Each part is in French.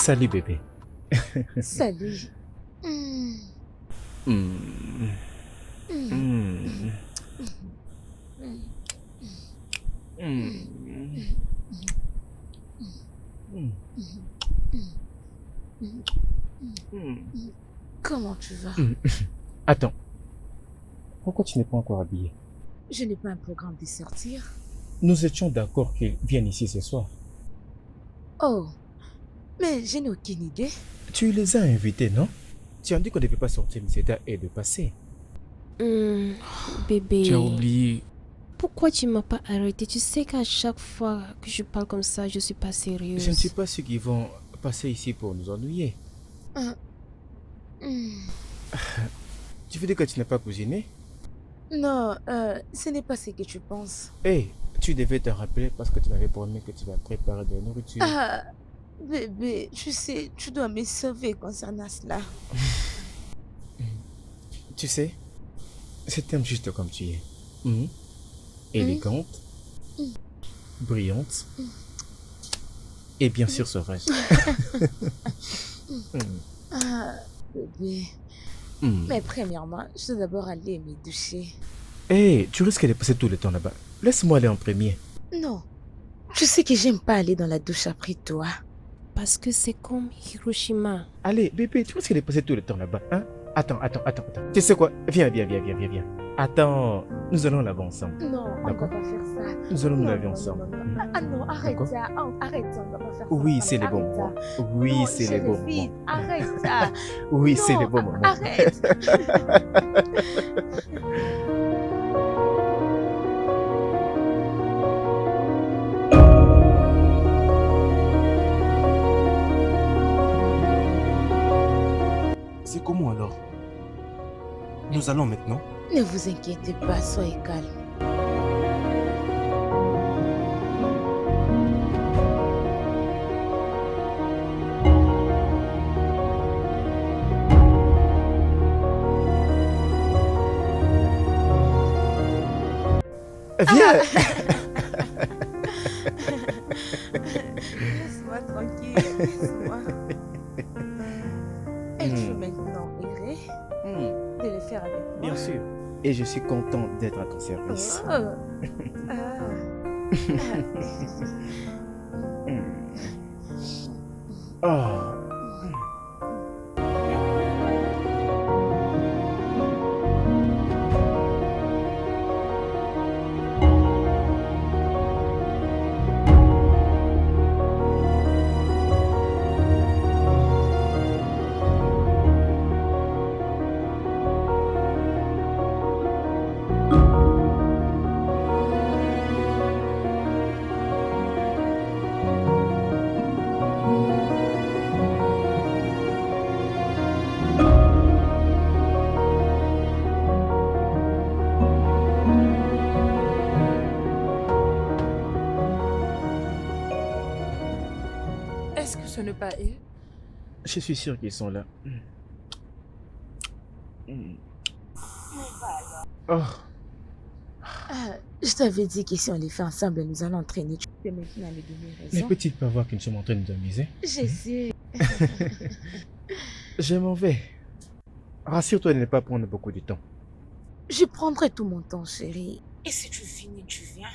Salut bébé. Salut. Hmm, Hmm, hmm, hmm, hmm, hmm, hmm, hmm, hmm, hmm, hmm, hmm, hmm. Comment tu vas? hmm. Attends, pourquoi tu n'es pas encore habillé? Je n'ai pas un programme de sortir. Nous étions d'accord qu'ils viennent ici ce soir. Oh, mais je n'ai aucune idée. Tu les as invités, non? Tu as dit qu'on ne devait pas sortir, mais c'était à eux de passer. Hmm, Tu as bébé, oublié. pourquoi tu m'as pas arrêté? Tu sais qu'à chaque fois que je parle comme ça, je suis pas Je ne suis sérieuse. pas sûr qu'ils vont passer ici pour nous ennuyer. Ah, hmm. Tu veux dire que tu n'es pas cuisiné? Non, ce n'est pas ce que tu penses. Hé, tu devais te rappeler parce que tu m'avais promis que tu vas préparer de la nourriture. Ah, bébé, tu sais, tu dois me sauver concernant cela. Tu sais, je t'aime juste comme tu es. Mhm. Hmm, Élégante, hmm, brillante hmm, et bien hmm. sûr sauvage. Hmm. Mhm. Ah, bébé. Mhm. Mais premièrement, je dois d'abord aller me doucher. Hé, tu risques de passer tout le temps là-bas. Laisse-moi aller en premier. Non, tu sais que j'aime pas aller dans la douche après toi. Parce que c'est comme Hiroshima. Allez, bébé, tu risques de passer tout le temps là-bas, hein? Attends. Tu sais quoi? Viens. Attends, nous allons là-bas ensemble. Non, on ne doit D'accord? pas faire ça. Nous allons nous Non, laver non, ensemble. non. Ah non, arrête D'accord? ça. Oh, arrête ça, on ne doit pas faire ça Oui, ensemble. c'est les bons Arrête moments. ça. Oui, Non, c'est je les bons moments. refuse. Arrête ça. Oui, c'est les Non, bons moments. arrête. C'est comment alors? Nous allons maintenant? Ne vous inquiétez pas, soyez calme. Viens! Laisse-moi tranquille, laisse-moi. Et tu veux Hmm, maintenant errer hmm, de le faire avec moi? bien sûr. Et je suis content d'être à ton service. Oh. Ah. Hmm. Oh. Est-ce que ce n'est pas eux? Je suis sûr qu'ils sont là. Hmm. Oh. Ah, je t'avais dit que si on les fait ensemble, nous allons entraîner. Tu peux maintenant me donner Ne raison. peut-il pas voir que nous sommes en train de nous amuser? Je sais. Je m'en vais. Rassure-toi de ne pas prendre beaucoup de temps. Je prendrai tout mon temps, chérie. Et si tu finis, tu viens.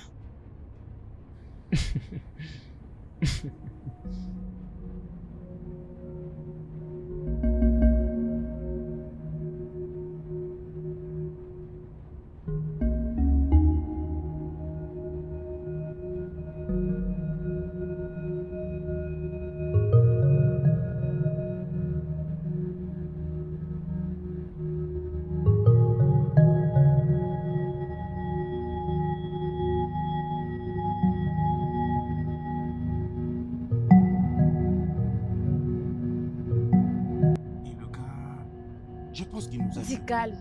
Et le gars, je pense qu'il nous a Dis vus. calme.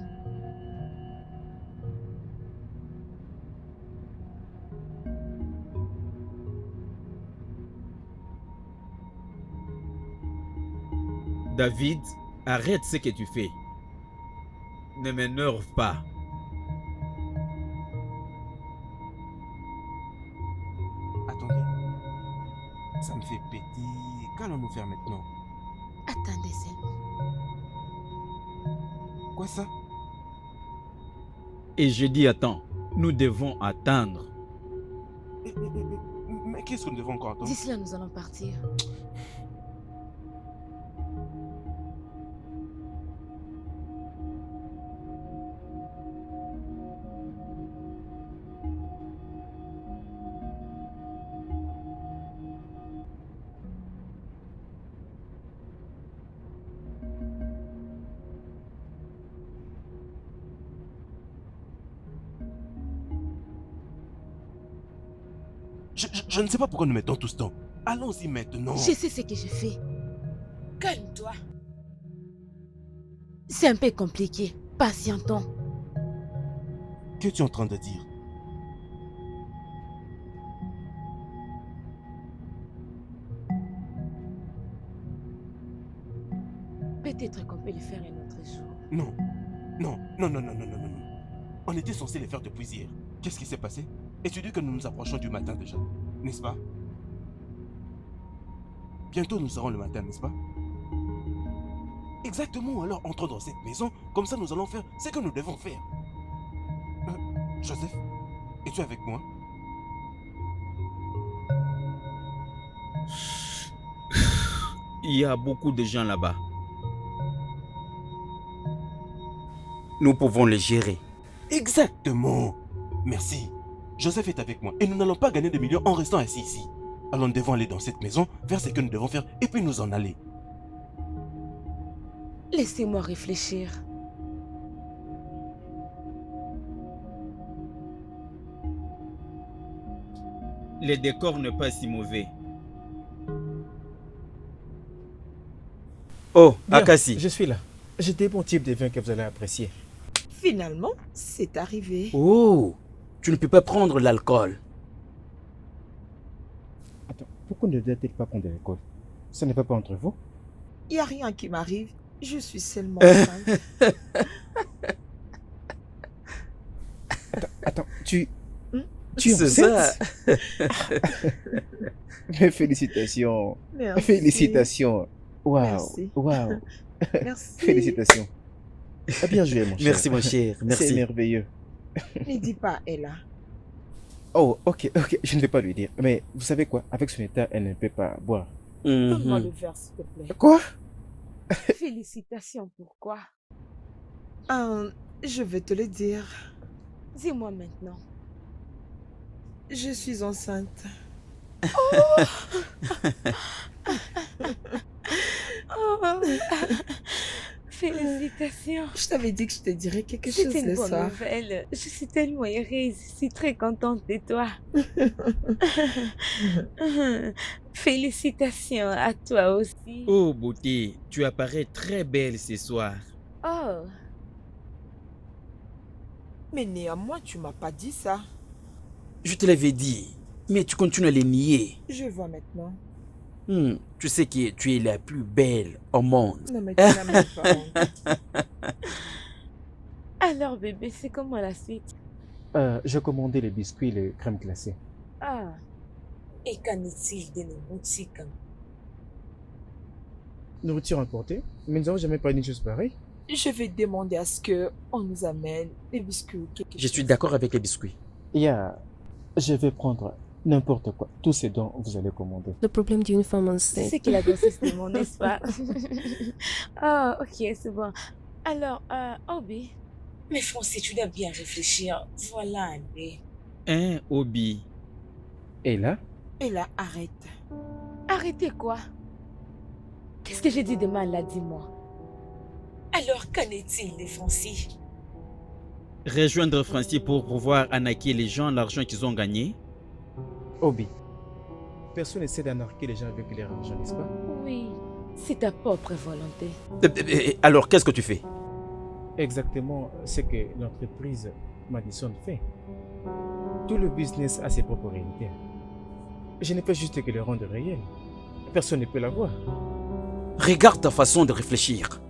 David, arrête ce que tu fais. Ne m'énerve pas. Attendez, ça me fait péter. Qu'allons-nous faire maintenant? Attendez seulement. Quoi ça? Et je dis attends, nous devons attendre. Mais qu'est-ce que nous devons encore attendre? D'ici là, nous allons partir. Je ne sais pas pourquoi nous mettons tout ce temps. Allons-y maintenant. Je sais ce que j'ai fait. Calme-toi. C'est un peu compliqué. Patientons. Qu'es-tu en train de dire? Peut-être qu'on peut le faire un autre jour. Non. Non. On était censé les faire depuis hier. Qu'est-ce qui s'est passé? Et tu dis que nous nous approchons du matin déjà, n'est-ce pas? Bientôt nous serons le matin, n'est-ce pas? Exactement, alors entrons dans cette maison, comme ça nous allons faire ce que nous devons faire. Joseph, es-tu avec moi? Il y a beaucoup de gens là-bas. Nous pouvons les gérer. Exactement. Merci. Joseph est avec moi et nous n'allons pas gagner des millions en restant assis ici. Alors nous devons aller dans cette maison, faire ce que nous devons faire et puis nous en aller. Laissez-moi réfléchir. Le décor n'est pas si mauvais. Oh, Bien, Akassi. je suis là. J'ai des bons types de vins que vous allez apprécier. Finalement, c'est arrivé. Oh, tu ne peux pas prendre l'alcool. Attends, pourquoi ne doit-il pas prendre de l'alcool? Ça ne va pas entre vous? Il n'y a rien qui m'arrive. Je suis seulement enceinte. Attends, tu es C'est ça. enceinte? Mais félicitations. Merci. Félicitations. Waouh. Merci. Waouh. Merci. Félicitations. Bien joué, mon cher. Merci, mon cher. C'est Merci. merveilleux. Ne dis pas Ella. Oh, ok, je ne vais pas lui dire. Mais vous savez quoi? Avec son état, elle ne peut pas boire. Donne-moi Mhm. le verre, s'il te plaît. Quoi? Félicitations, pourquoi? Je vais te le dire. Dis-moi maintenant. Je suis enceinte. Oh, félicitations. Je t'avais dit que je te dirais quelque chose C'est une le bonne soir. nouvelle. Je suis tellement heureuse. Je suis très contente de toi. Félicitations à toi aussi. Oh, beauté, tu apparais très belle ce soir. Oh, Mais néanmoins, tu m'as pas dit ça. Je te l'avais dit, mais tu continues à les nier. Je vois maintenant. Tu sais que tu es la plus belle au monde. Non, mais tu n'as même pas honte. alors bébé, c'est comment la suite? J'ai commandé les biscuits et les crèmes glacées. Ah, Et qu'en est-il de nos boutiques? Nourriture importée? Mais nous n'avons jamais parlé d'une chose pareille. Je vais demander à ce que on nous amène des biscuits ou quelque Je suis chose. d'accord avec les biscuits. Je vais prendre n'importe quoi. Tout ce dont vous allez commander. Le problème d'une femme c'est enceinte. ce que la grossesse demande, n'est-ce pas? Oh, ok, c'est bon. Alors, Obi, Mais Francis, tu dois bien réfléchir. Voilà un peu. Hein, Obi? Et là, Et là, arrête. arrêtez quoi? Qu'est-ce que j'ai dit de mal là, dis-moi? Alors, qu'en est-il de Francis? Rejoindre Francis pour pouvoir arnaquer les gens l'argent qu'ils ont gagné? Obi, personne n'essaie d'anarquer les gens avec leur argent, n'est-ce pas? Oui, c'est ta propre volonté. Alors, qu'est-ce que tu fais? Exactement ce que l'entreprise Madison fait. Tout le business a ses propres réalités. Je ne fais juste que le rendre réel. Personne ne peut l'avoir. Regarde ta façon de réfléchir.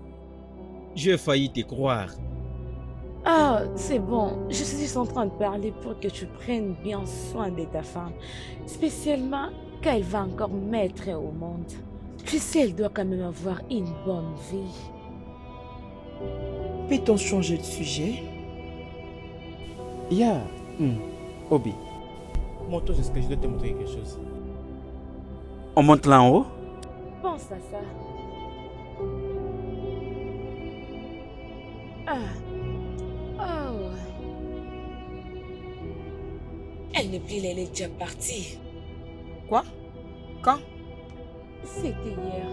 J'ai failli te croire. Ah, c'est bon. Je suis juste en train de parler pour que tu prennes bien soin de ta femme. Spécialement quand elle va encore mettre au monde. Tu sais, elle doit quand même avoir une bonne vie. Peut-on changer de sujet? Yeah. Obi. Montre jusqu'à je dois te montrer quelque chose. On monte là en haut? Pense à ça. Ah. Oh. Elle n'est plus là, elle est déjà partie. Quoi? Quand? C'était hier.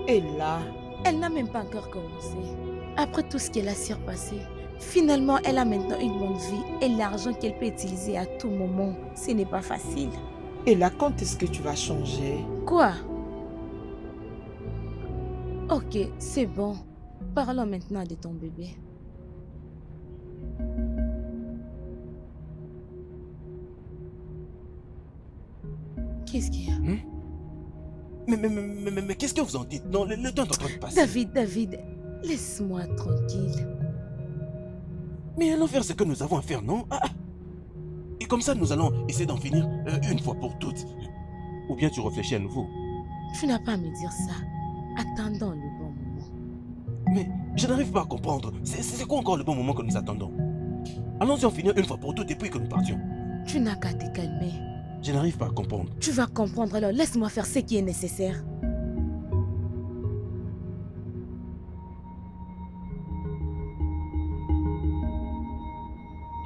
Et là? Elle n'a même pas encore commencé. Après tout ce qu'elle a surpassé, finalement, elle a maintenant une bonne vie et l'argent qu'elle peut utiliser à tout moment. Ce n'est pas facile. Et là, quand est-ce que tu vas changer? Quoi? Ok, c'est bon. Parlons maintenant de ton bébé. Qu'est-ce qu'il y a? Mais qu'est-ce que vous en dites? Non, le temps est en train de passer. David, laisse-moi tranquille. Mais allons faire ce que nous avons à faire, non? Et comme ça, nous allons essayer d'en finir une fois pour toutes. Ou bien tu réfléchis à nouveau. Tu n'as pas à me dire ça. Attendons le bon moment. Mais je n'arrive pas à comprendre. C'est quoi encore le bon moment que nous attendons? Allons-y en finir une fois pour toutes et puis que nous partions. Tu n'as qu'à te calmer. Je n'arrive pas à comprendre. Tu vas comprendre, alors laisse-moi faire ce qui est nécessaire.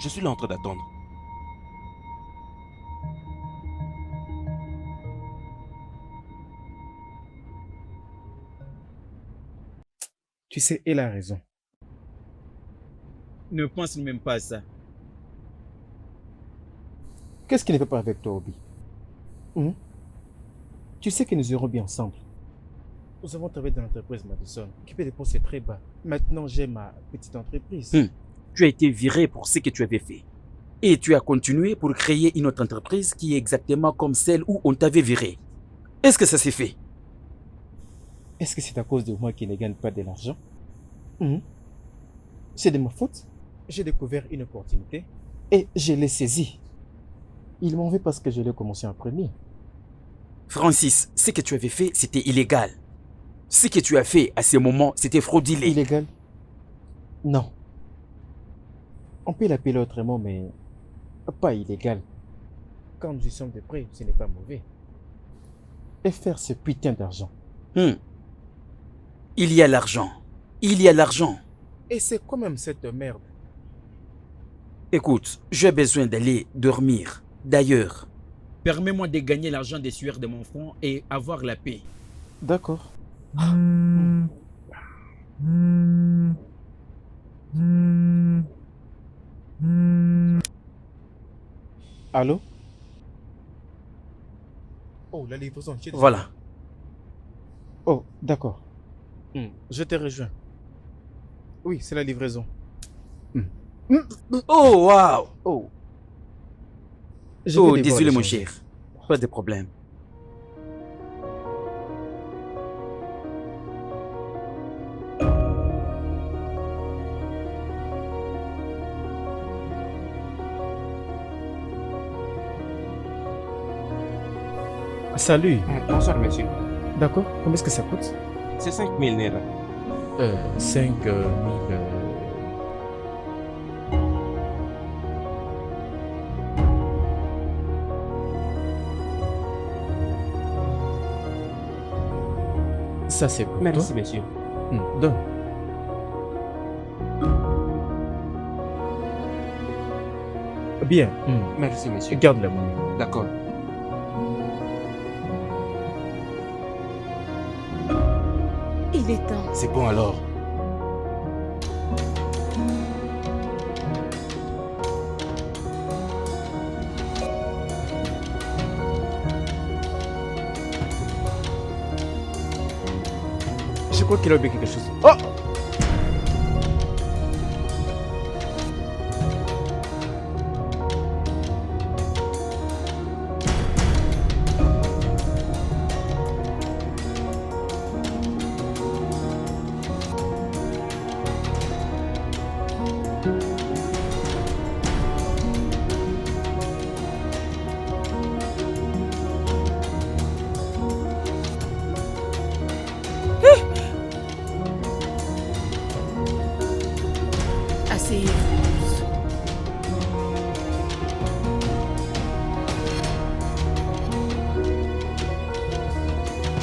Je suis là en train d'attendre. Tu sais, elle a raison. Ne pense même pas à ça. Qu'est-ce qui ne va pas avec toi, Obi? Tu sais que nous irons bien ensemble. Nous avons travaillé dans l'entreprise Madison, qui paie des postes très bas. Maintenant, j'ai ma petite entreprise. Tu as été viré pour ce que tu avais fait. Et tu as continué pour créer une autre entreprise qui est exactement comme celle où on t'avait viré. Est-ce que ça s'est fait? Est-ce que c'est à cause de moi qui ne gagne pas de l'argent? C'est de ma faute. J'ai découvert une opportunité et je l'ai saisie. Il m'en veut parce que je l'ai commencé en premier. Francis, ce que tu avais fait, c'était illégal. Ce que tu as fait à ce moment, c'était frauduleux. Illégal? Non. On peut l'appeler autrement, mais pas illégal. Quand nous y sommes de près, ce n'est pas mauvais. Et faire ce putain d'argent. Il y a l'argent. Il y a l'argent. Et c'est quand même cette merde. Écoute, j'ai besoin d'aller dormir. D'ailleurs, Permets-moi de gagner l'argent des sueurs de mon front et avoir la paix. D'accord. Allô? Oh, la livraison. voilà. Oh, d'accord. Je te rejoins. Oui, c'est la livraison. Oh, waouh! Oh. Oh, désolé mon cher. Pas de problème. Salut. Bonsoir, monsieur. D'accord. Combien est-ce que ça coûte? C'est 5000 naira. 5 000... Ça, c'est pour Merci, toi. monsieur. Donne. Bien. Merci, monsieur. Garde la monnaie. D'accord. Il est temps. C'est bon alors. Je crois qu'il a oublié quelque chose. Oh!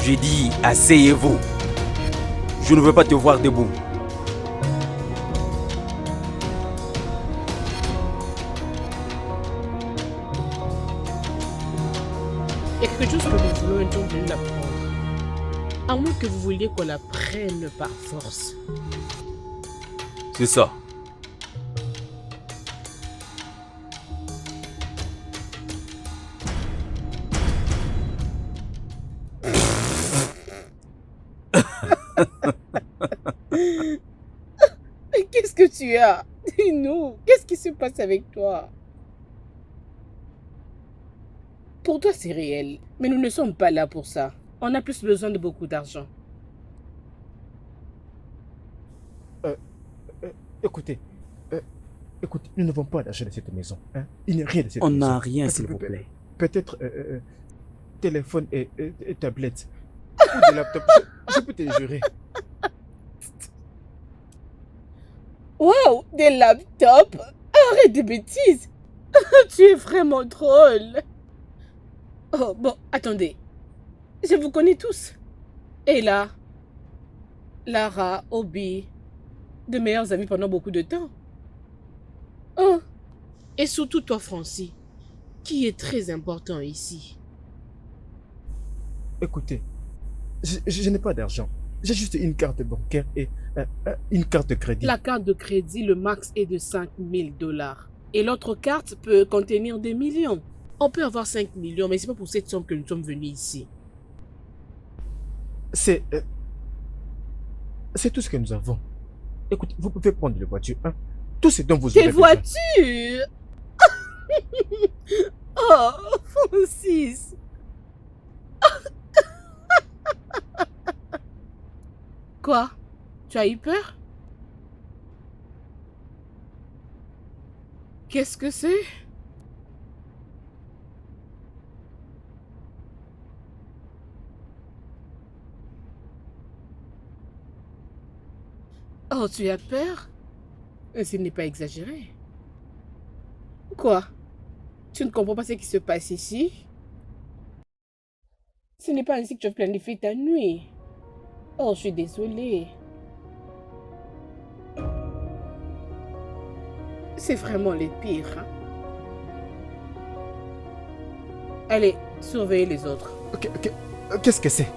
J'ai dit asseyez-vous. Je ne veux pas te voir debout. Il y a quelque chose que nous voulons un jour venir la prendre. À moins que vous vouliez qu'on la prenne par force. C'est ça. Mais qu'est-ce que tu as? Dis-nous, qu'est-ce qui se passe avec toi? Pour toi, c'est réel, mais nous ne sommes pas là pour ça. On a plus besoin de beaucoup d'argent. Écoutez, écoutez, nous n'avons pas d'argent de cette maison. Hein? Il n'y a rien de cette On maison. n'a rien, s'il vous plaît. Peut-être téléphone et tablette. Ou des laptops. Je peux te le jurer. Waouh, des laptops? Arrête de bêtises. Tu es vraiment drôle. Oh, bon, attendez. Je vous connais tous. Ella, Lara, Obi, de meilleurs amis pendant beaucoup de temps. Oh, et surtout toi, Francis, qui est très important ici. Écoutez, je n'ai pas d'argent. J'ai juste une carte bancaire et une carte de crédit. La carte de crédit, le max est de 5 000 $. Et l'autre carte peut contenir des millions. On peut avoir 5 millions, mais c'est pas pour cette somme que nous sommes venus ici. C'est tout ce que nous avons. Écoutez, vous pouvez prendre les voitures. Hein? Tout ce dont vous aurez Des besoin. voitures? Oh, Francis. Quoi? Tu as eu peur? Qu'est-ce que c'est? Oh, tu as peur? Ce n'est pas exagéré. Quoi? Tu ne comprends pas ce qui se passe ici? Ce n'est pas ainsi que tu as planifié ta nuit. Oh, je suis désolée. C'est vraiment les pires. Hein? Allez, surveillez les autres. Qu'est-ce que c'est?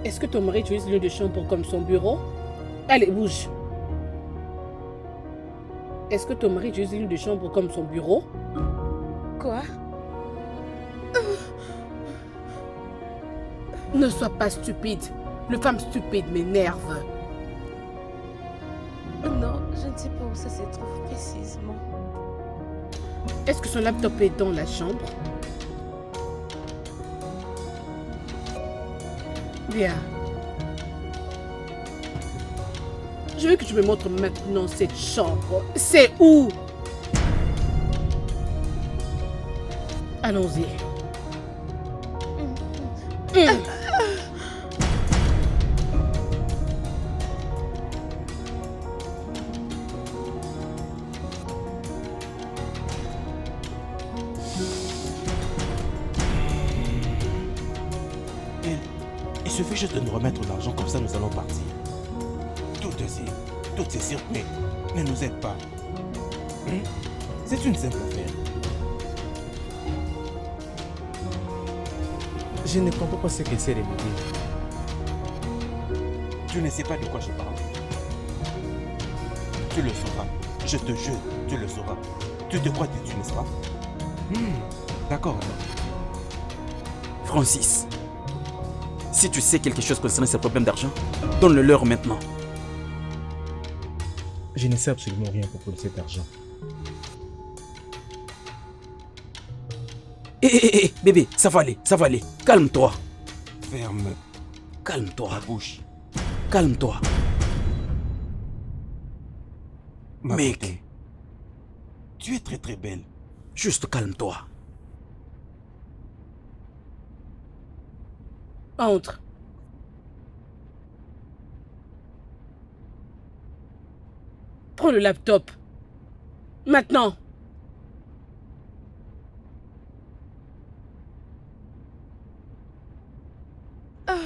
Est-ce que ton mari utilise le lieu de chambre comme son bureau? Allez, bouge. Est-ce que ton mari utilise le lieu de chambre comme son bureau? Quoi? Ne sois pas stupide. Le femme stupide m'énerve. Non, je ne sais pas où ça se trouve précisément. Est-ce que son laptop est dans la chambre? Bien. Je veux que tu me montres maintenant cette chambre. C'est où? Allons-y. Il suffit juste de nous remettre l'argent, comme ça nous allons partir. Toutes ces cirques ne nous aident pas. C'est une simple affaire. Je ne comprends pas ce que c'est de me dire. Tu ne sais pas de quoi je parle. Tu le sauras. Je te jure, tu le sauras. Tu te crois têtu, n'est-ce pas? D'accord. Francis, si tu sais quelque chose concernant ces problèmes d'argent, donne-le-leur maintenant. Je ne sais absolument rien à propos de cet argent. Hé, bébé, ça va aller. Calme-toi. Ferme Calme-toi. ta bouche. Calme-toi. Ma Mec. beauté. Tu es très très belle. Juste calme-toi. Entre. Prends le laptop. Maintenant.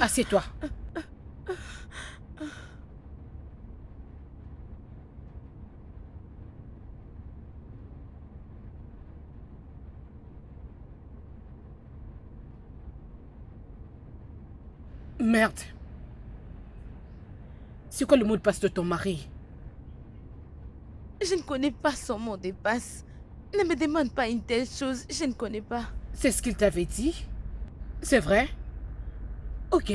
Assieds-toi. Merde. C'est quoi le mot de passe de ton mari? Je ne connais pas son mot de passe. Ne me demande pas une telle chose, je ne connais pas. C'est ce qu'il t'avait dit? C'est vrai? Ok.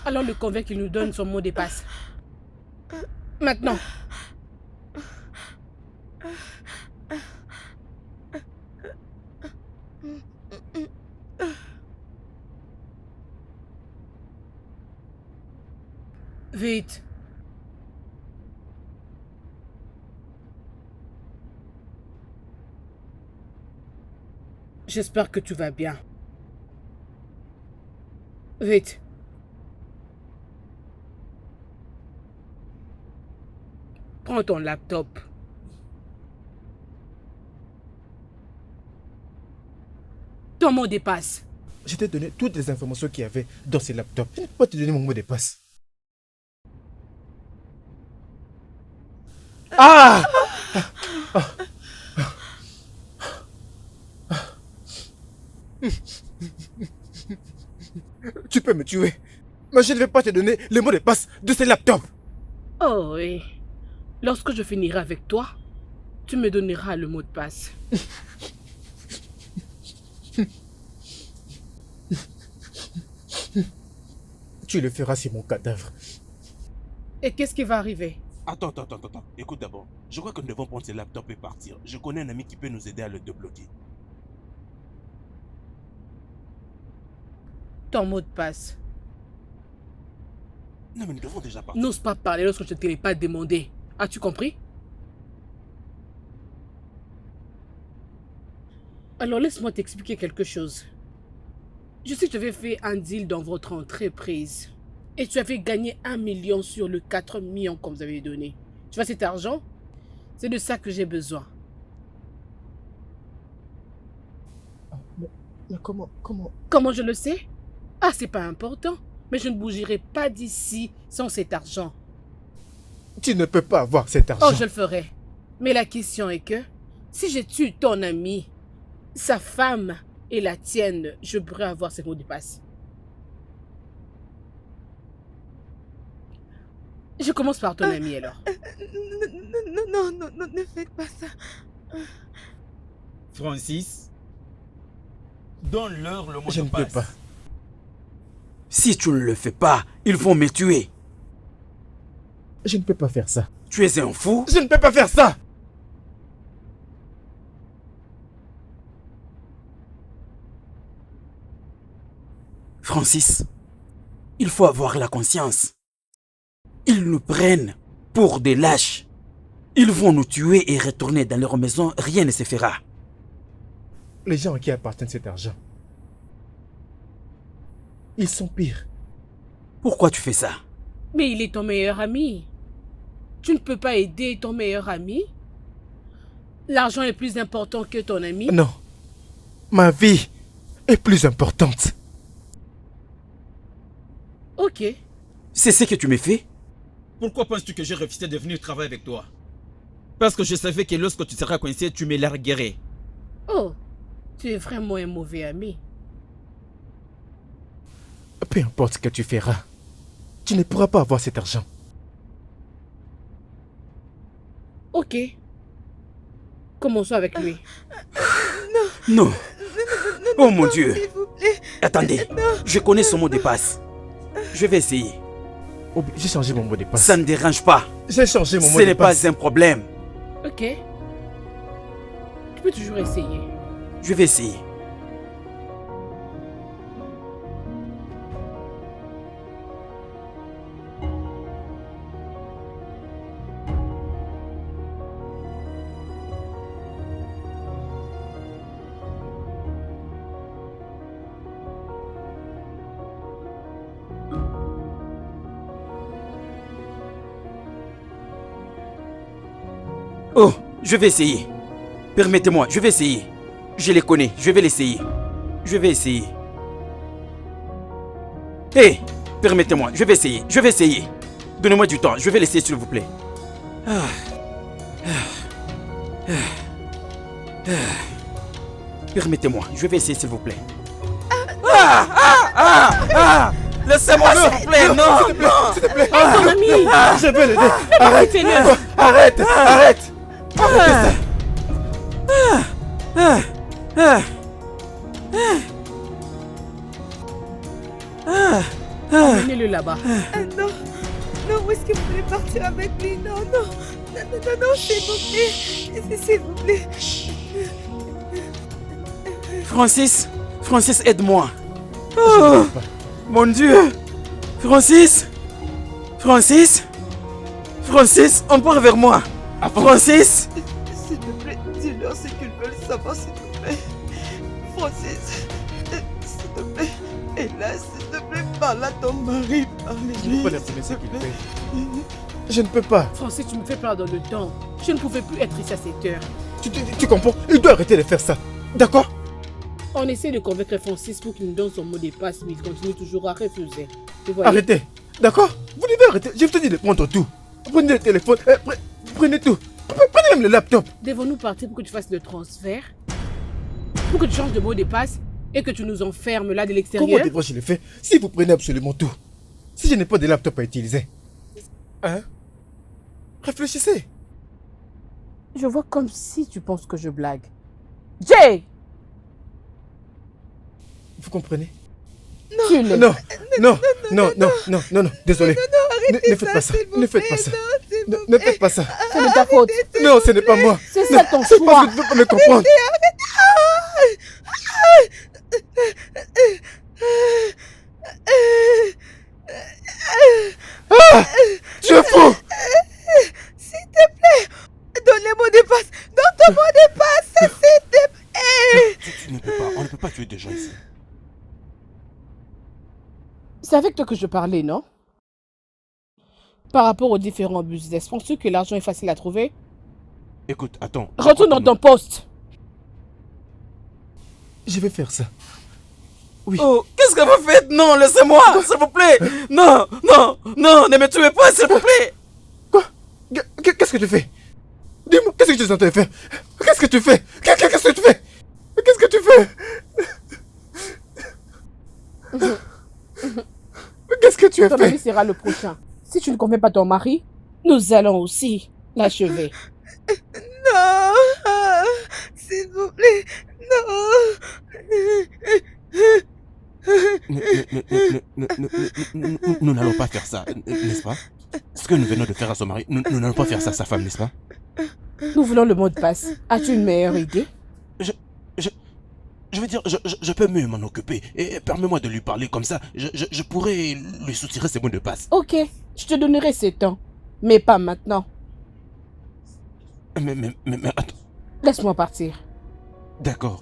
Alors le convainc qu'il nous donne son mot de passe. Maintenant. Vite. J'espère que tu vas bien. Vite. Prends ton laptop. Ton mot de passe. Je t'ai donné toutes les informations qu'il y avait dans ces laptops. Je ne peux pas te donner mon mot de passe. Ah! Tu peux me tuer, mais je ne vais pas te donner les mots de passe de ces laptops. Oh oui. Lorsque je finirai avec toi, tu me donneras le mot de passe. Tu le feras sur mon cadavre. Et qu'est-ce qui va arriver? Attends. Écoute d'abord. Je crois que nous devons prendre ces laptops et partir. Je connais un ami qui peut nous aider à le débloquer. Ton mot de passe. Non, mais nous devons déjà partir. N'ose pas parler lorsque je ne te l'ai pas demandé. As-tu compris? Alors laisse-moi t'expliquer quelque chose. Je sais que tu avais fait un deal dans votre entreprise. Et tu avais gagné 1 million sur le 4 millions qu'on vous avait donné. Tu vois cet argent? C'est de ça que j'ai besoin. Mais comment? Comment je le sais? Ah, c'est pas important. Mais je ne bougerai pas d'ici sans cet argent. Tu ne peux pas avoir cet argent. Oh, je le ferai. Mais la question est que, si je tue ton ami, sa femme et la tienne, je pourrais avoir ces mots de passe. Je commence par ton ami alors. Non, ne faites pas ça. Francis, donne-leur le mot Je de ne peux passe. pas. Si tu ne le fais pas, ils vont me tuer. Je ne peux pas faire ça. Tu es un fou? Je ne peux pas faire ça. Francis, il faut avoir la conscience. Ils nous prennent pour des lâches. Ils vont nous tuer et retourner dans leur maison, rien ne se fera. Les gens à qui appartient cet argent, ils sont pires. Pourquoi tu fais ça? Mais il est ton meilleur ami. Tu ne peux pas aider ton meilleur ami? L'argent est plus important que ton ami? Non. Ma vie est plus importante. Ok. C'est ce que tu me fais? Pourquoi penses-tu que j'ai refusé de venir travailler avec toi? Parce que je savais que lorsque tu seras coincé, tu me larguerais. Oh, tu es vraiment un mauvais ami. Peu importe ce que tu feras, tu ne pourras pas avoir cet argent. Ok. Commençons avec lui. Non. Oh mon Dieu. S'il vous plaît. Attendez, je connais son mot de passe. Je vais essayer. Oh, j'ai changé mon mot de passe. Ça ne dérange pas. J'ai changé mon mot Ce de n'est passe. pas un problème. Ok. Tu peux toujours essayer. Je vais essayer. Oh, je vais essayer. Permettez-moi, je vais essayer. Je les connais, je vais l'essayer. Je vais essayer. Hé, permettez-moi, je vais essayer, je vais essayer. Donnez-moi du temps, je vais l'essayer s'il vous plaît. Permettez-moi, je vais essayer s'il vous plaît. Laissez-moi s'il vous plaît, non, S'il te plaît. Ton ami. Je vais l'aider. Arrête. Fais-le. Arrête. Arrête. Emmenez-le là-bas. Non, non, où est-ce que vous voulez partir avec lui? Non, non, non, non, non, non, s'il vous plaît, s'il vous plaît. Francis, Francis, aide-moi. Oh, mon Dieu. Francis, Francis, Francis, on part vers moi. Francis. S'il te plaît, dis-leur ce qu'ils veulent savoir, s'il te plaît. Francis, s'il te plaît, hélas, s'il te plaît, parle à ton mari, Je ne peux pas l'imprimer ce qu'il fait. Je ne peux pas. Francis, tu me fais perdre le temps. Je ne pouvais plus être ici à cette heure. Tu comprends? Il doit arrêter de faire ça. D'accord? On essaie de convaincre Francis pour qu'il nous donne son mot de passe, mais il continue toujours à refuser. Vous voyez? Arrêtez. D'accord? Vous devez arrêter. Je vous ai dit de prendre tout. Prenez le téléphone. Prenez tout. Prenez même le laptop. Devons-nous partir pour que tu fasses le transfert? Pour que tu changes de mot de passe et que tu nous enfermes là de Comment l'extérieur? devrais-je le faire si vous prenez absolument tout? Si je n'ai pas de laptop à utiliser. Hein? Réfléchissez. Je vois comme si tu penses que je blague. Jay! Vous comprenez? Tu l'es. Non, désolé. Ne faites pas ça. Ne faites pas ça. Ne faites pas ça. C'est de ta faute. Non, ce n'est pas moi. C'est ça ton C'est choix. parce que tu ne peux pas me comprendre. Ah! Tu es fou! S'il te plaît, donne les mots de passe. Donne ton mot de passe, s'il te plaît. Tu ne peux pas, on ne peut pas tuer des gens ici. C'est avec toi que je parlais, non? Par rapport aux différents business, penses-tu que l'argent est facile à trouver? Écoute, attends. Retourne dans ton poste. Je vais faire ça. Oui. Oh, qu'est-ce que vous faites? Non, laissez-moi, s'il vous plaît. Non, non, non, ne me tuez pas, s'il vous plaît. Quoi? Qu'est-ce que tu fais? Dis-moi, qu'est-ce que tu es en train de faire? Qu'est-ce que tu fais? Qu'est-ce que tu fais? Qu'est-ce que tu fais? Qu'est-ce que tu as Ton fait? ami sera le prochain. Si tu ne conviens pas ton mari, nous allons aussi l'achever. Non, s'il vous plaît, Nous n'allons pas faire ça, n'est-ce pas? Ce que nous venons de faire à son mari, nous n'allons pas faire ça à sa femme, n'est-ce pas? Nous voulons le mot de passe. As-tu une meilleure idée? Je veux dire, je peux mieux m'en occuper. Et permets-moi de lui parler comme ça. Je pourrais lui soutirer ses mots de passe. Ok, je te donnerai ce temps. Mais pas maintenant. Mais attends. Laisse-moi partir. D'accord.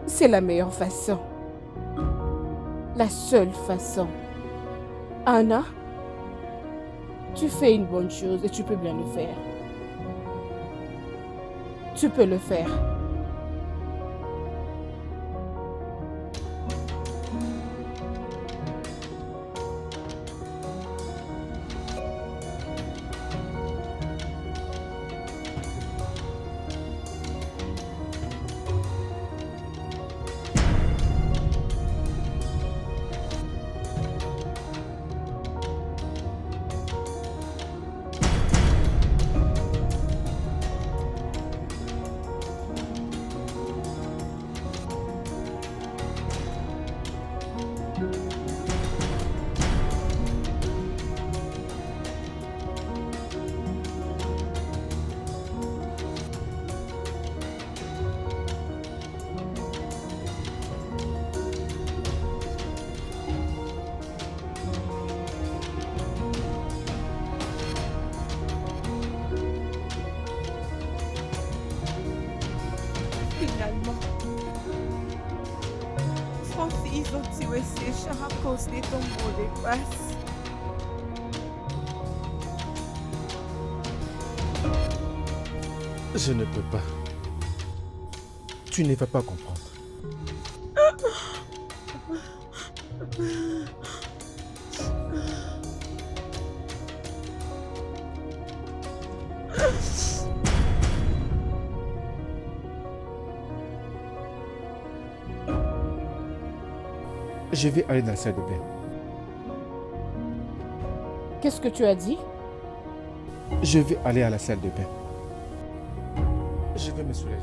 C'est la meilleure façon. La seule façon. Anna, tu fais une bonne chose et tu peux bien le faire. Tu peux le faire. ils ont tiré ces chats à cause de ton mot de passe. Je ne peux pas. Tu ne vas pas comprendre. Je vais aller dans la salle de bain. Qu'est-ce que tu as dit? Je vais aller à la salle de bain. Je vais me soulager.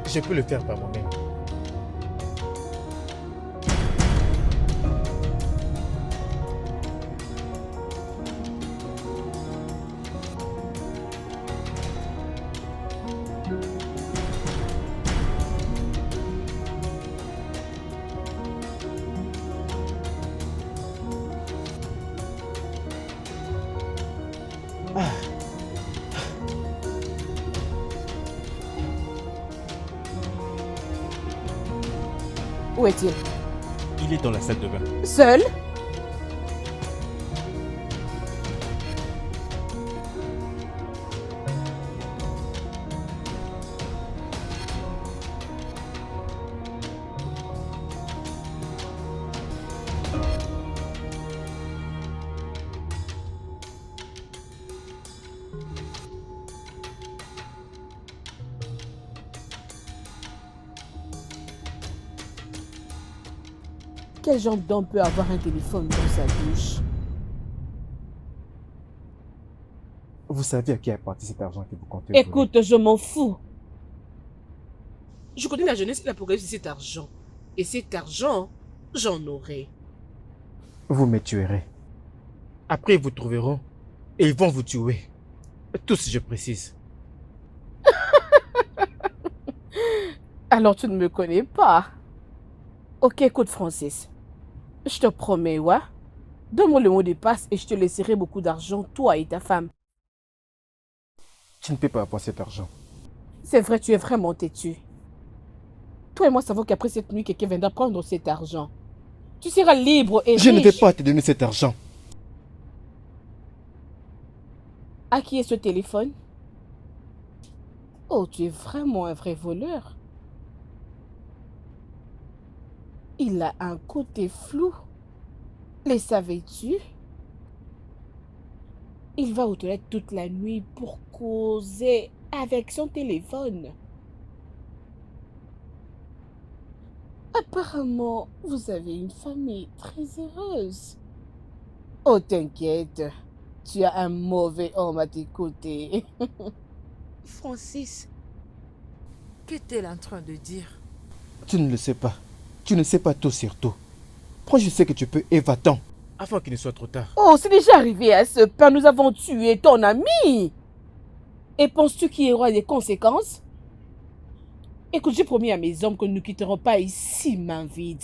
Je peux le faire par moi-même. Où est-il? Il est dans la salle de bain. Seul? Quel genre d'homme peut avoir un téléphone dans sa douche? Vous savez à qui appartient cet argent que vous comptez? Écoute, je m'en fous. Je connais la jeunesse qui a progressé cet argent. Et cet argent, j'en aurai. Vous me tuerez. Après, ils vous trouveront et ils vont vous tuer. Tous, je précise. Alors tu ne me connais pas. Ok, écoute Francis. Je te promets, ouais. Donne-moi le mot de passe et je te laisserai beaucoup d'argent, toi et ta femme. Tu ne peux pas avoir cet argent. C'est vrai, tu es vraiment têtu. Toi et moi savons qu'après cette nuit, quelqu'un viendra prendre cet argent. Tu seras libre et Je riche. ne vais pas te donner cet argent. À qui est ce téléphone? Oh, tu es vraiment un vrai voleur. Il a un côté flou. Les savais-tu? Il va aux toilettes toute la nuit pour causer avec son téléphone. Apparemment, vous avez une famille très heureuse. Oh, t'inquiète. Tu as un mauvais homme à tes côtés. Francis, qu'est-elle en train de dire? Tu ne le sais pas. Tu ne sais pas tout sur tout. Prends, je sais que tu peux et va-t'en. Avant qu'il ne soit trop tard. Oh, c'est déjà arrivé à ce point. Nous avons tué ton ami. Et penses-tu qu'il y aura des conséquences? Écoute, j'ai promis à mes hommes que nous ne quitterons pas ici main vide.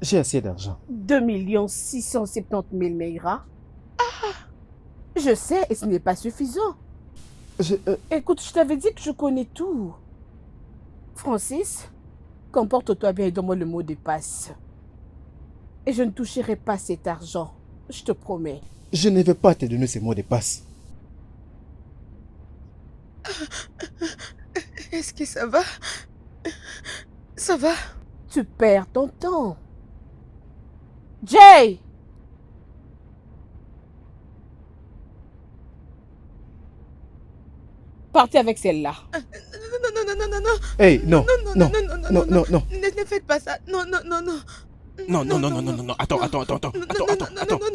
J'ai assez d'argent. 2 670 000 Meira. Je sais, et ce n'est pas suffisant. Écoute, je t'avais dit que je connais tout. Francis, comporte-toi bien et donne-moi le mot de passe. Et je ne toucherai pas cet argent. Je te promets. Je ne vais pas te donner ces mots de passe. Est-ce que ça va? Ça va? Tu perds ton temps. Jay! Partez avec celle-là. Non. Hey, non. Non. Ne faites pas ça. Non. Non, non, non, non, non, non, non. Attends.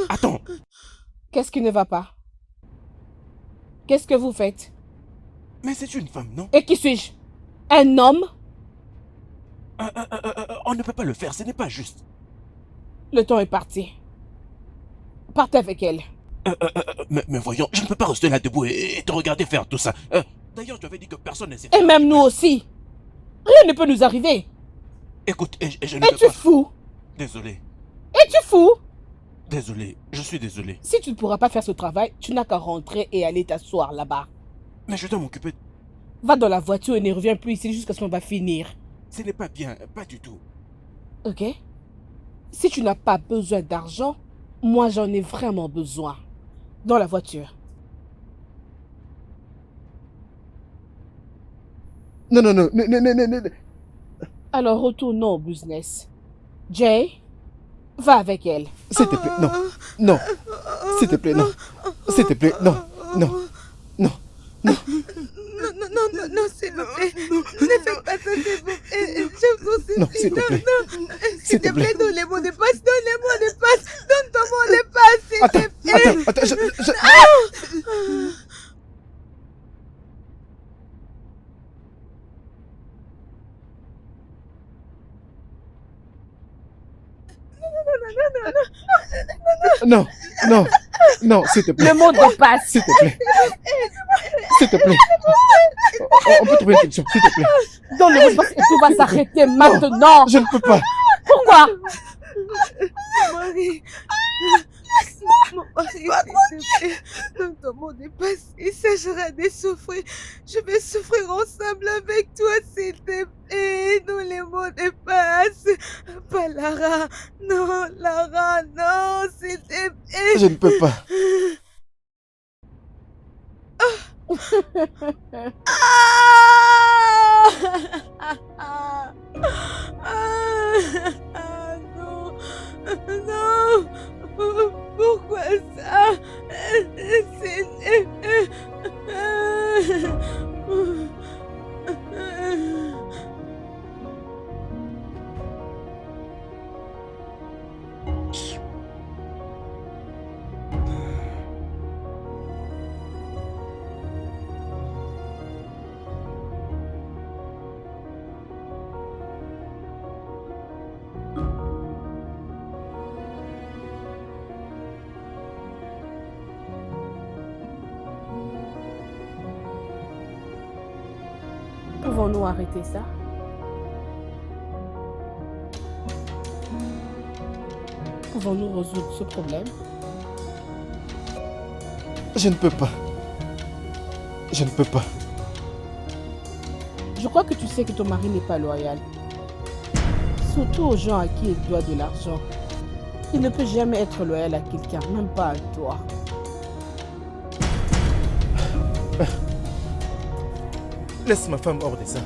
Attends. Qu'est-ce qui ne va pas? Qu'est-ce que vous faites? Mais c'est une femme, non? Et qui suis-je? Un homme? On ne peut pas le faire, ce n'est pas juste. Le temps est parti. Partez avec elle. Mais voyons, je ne peux pas rester là debout et te regarder faire tout ça. D'ailleurs, tu avais dit que personne ne s'est Et même nous aussi. Rien ne peut nous arriver. Écoute, et je ne peux Es-tu pas... fou? Désolé. Es-tu fou? Désolé, je suis désolé. Si tu ne pourras pas faire ce travail, tu n'as qu'à rentrer et aller t'asseoir là-bas. Mais je dois m'occuper... Va dans la voiture et ne reviens plus ici jusqu'à ce qu'on va finir. Ce n'est pas bien, pas du tout. Ok? Si tu n'as pas besoin d'argent, moi j'en ai vraiment besoin. Dans la voiture. Non. Alors retournons au business. Jay, va avec elle. S'il te plaît, non. Non. S'il te plaît, non. S'il te plaît, non. Non. Non. Non. Non, s'il vous plaît. Ne faites pas ça, s'il vous plaît. Je vous supplie. Non, s'il te plaît. S'il te plaît, donne les mots de passe. Donne les mots de passe. Donne ton mot de passe, s'il te plaît. Attends. Non, s'il te plaît. Le mot de passe. S'il te plaît. S'il te plaît. On peut trouver une solution, s'il te plaît. Donne le mot de passe et tout va s'arrêter maintenant. Je ne peux pas. Pourquoi? Mon mari, s'il te plaît, donne ton mot de passe. Il s'agira de souffrir. Je vais souffrir ensemble avec toi, s'il te plaît. Donne les mots de passe. Pas Lara. Non, Lara, non, s'il te plaît. Je ne peux pas. Non, non, pourquoi ça? Pouvons-nous arrêter ça? Pouvons-nous résoudre ce problème? Je ne peux pas. Je ne peux pas. Je crois que tu sais que ton mari n'est pas loyal. Surtout aux gens à qui il doit de l'argent. Il ne peut jamais être loyal à quelqu'un, même pas à toi. Laisse ma femme hors de ça.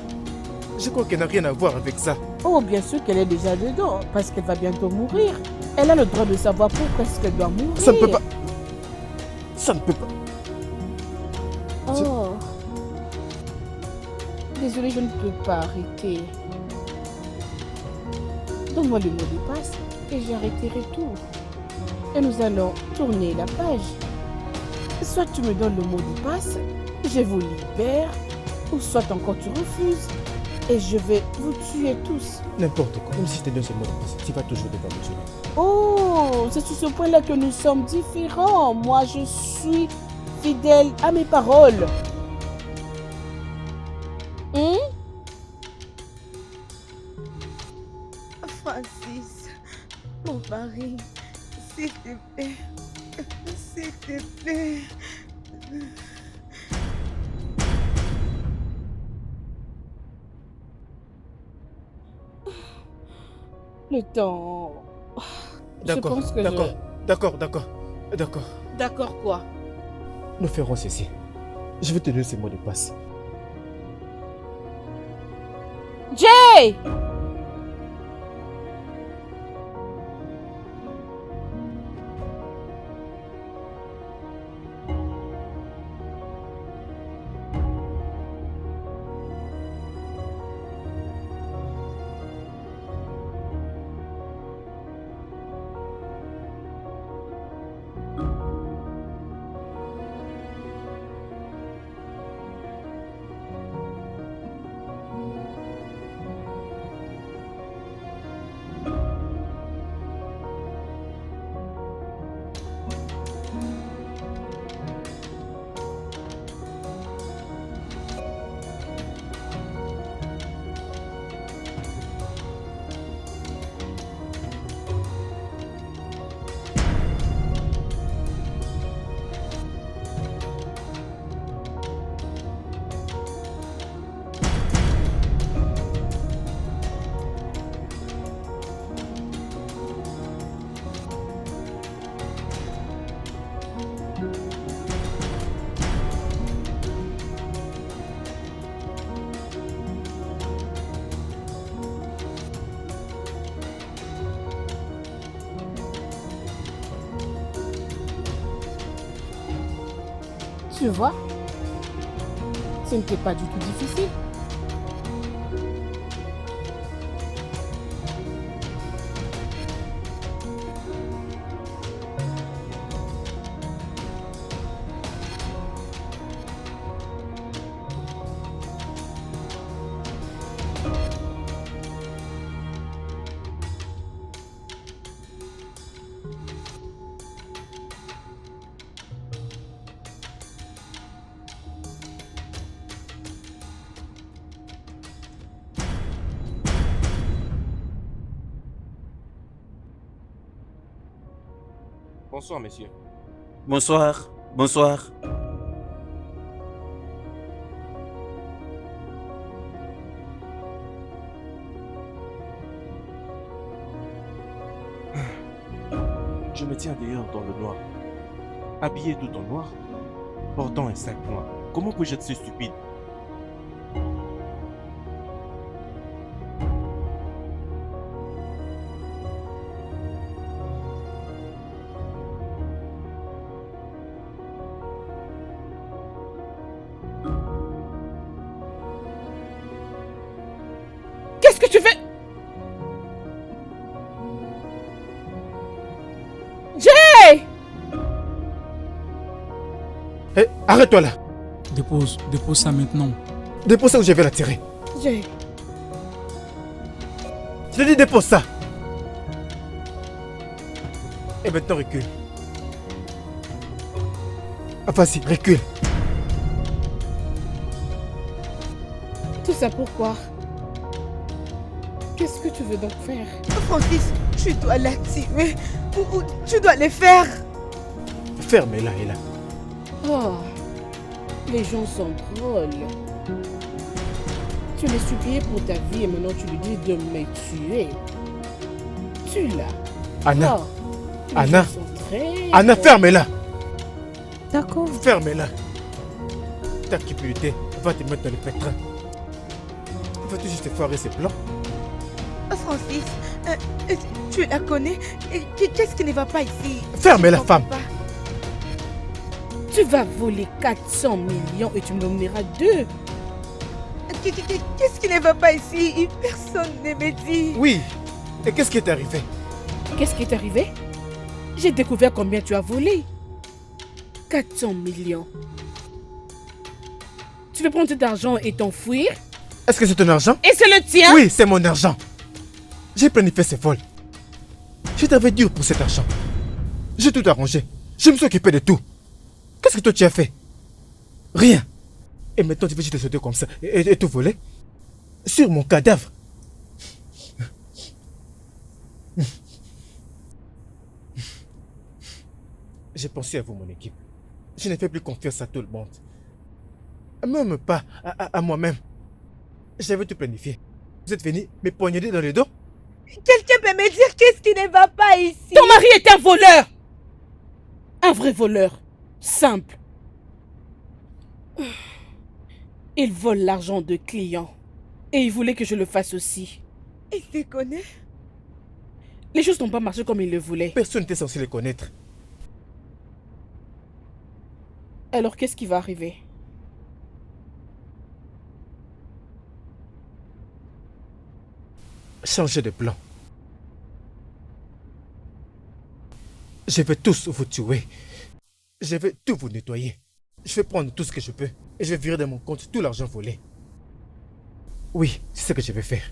Je crois qu'elle n'a rien à voir avec ça. Oh, bien sûr qu'elle est déjà dedans, parce qu'elle va bientôt mourir. Elle a le droit de savoir pourquoi est-ce qu'elle doit mourir. Ça ne peut pas. Ça ne peut pas. Oh. Désolée, je ne peux pas arrêter. Donne-moi le mot de passe et j'arrêterai tout. Et nous allons tourner la page. Soit tu me donnes le mot de passe, je vous libère, ou soit encore tu refuses et je vais vous tuer tous. N'importe quoi. Même si je te donne ce mot de passe, tu vas toujours devoir me tuer. Oh, c'est sur ce point-là que nous sommes différents. Moi, je suis fidèle à mes paroles. Francis, mon mari, s'il te plaît, s'il te plaît. Le temps... D'accord, Je pense que d'accord. D'accord quoi? Nous ferons ceci. Je vais te donner ce mot de passe. Jay! Tu vois, ce n'était pas du tout difficile. Bonsoir, monsieur. Bonsoir, bonsoir. Je me tiens d'ailleurs dans le noir. Habillé tout en noir, portant un sac noir. Comment puis-je être si stupide? Qu'est-ce que tu fais? Jay! Hé, arrête-toi là. Dépose ça maintenant. Dépose ça ou je vais la tirer. Jay, Je te dis dépose ça. Et maintenant recule. Ah, vas-y, recule. tout ça pourquoi? Qu'est-ce que tu veux donc faire? Francis, tu dois la tuer. Ou tu dois les faire. Ferme-la, et là. Oh, les gens sont drôles. Tu l'as supplié pour ta vie et maintenant tu lui dis de me tuer. Tu l'as. Anna. Oh, les Anna. gens sont très Anna, drôles. ferme-la. D'accord. Ferme-la. Ta cupidité va te mettre dans le pétrin. Vas-tu juste foirer ses plans? Francis, tu la connais. Qu'est-ce qui ne va pas ici? Ferme-la, Je comprends femme. pas. Tu vas voler 400 millions et tu me donneras 2. Qu'est-ce qui ne va pas ici? Personne ne me dit. Oui. Et qu'est-ce qui est arrivé? Qu'est-ce qui est arrivé? J'ai découvert combien tu as volé. 400 millions. Tu veux prendre cet argent et t'enfuir? Est-ce que c'est ton argent? Et c'est le tien? Oui, c'est mon argent. J'ai planifié ces vols. Je t'avais dur pour cet argent. J'ai tout arrangé. Je me suis occupé de tout. Qu'est-ce que toi tu as fait? Rien. Et maintenant tu veux juste te sauter comme ça et tout voler? Sur mon cadavre. J'ai pensé à vous, mon équipe. Je ne fais plus confiance à tout le monde. Même pas à moi-même. J'avais tout planifié. Vous êtes venu me poignarder dans le dos? Quelqu'un peut me dire qu'est-ce qui ne va pas ici? Ton mari est un voleur! Un vrai voleur. Simple. Il vole l'argent de clients. Et il voulait que je le fasse aussi. Il te connaît? Les choses n'ont pas marché comme il le voulait. Personne n'était censé les connaître. Alors qu'est-ce qui va arriver? Changer de plan. Je vais tous vous tuer. Je vais tout vous nettoyer. Je vais prendre tout ce que je peux. Et je vais virer de mon compte tout l'argent volé. Oui, c'est ce que je vais faire.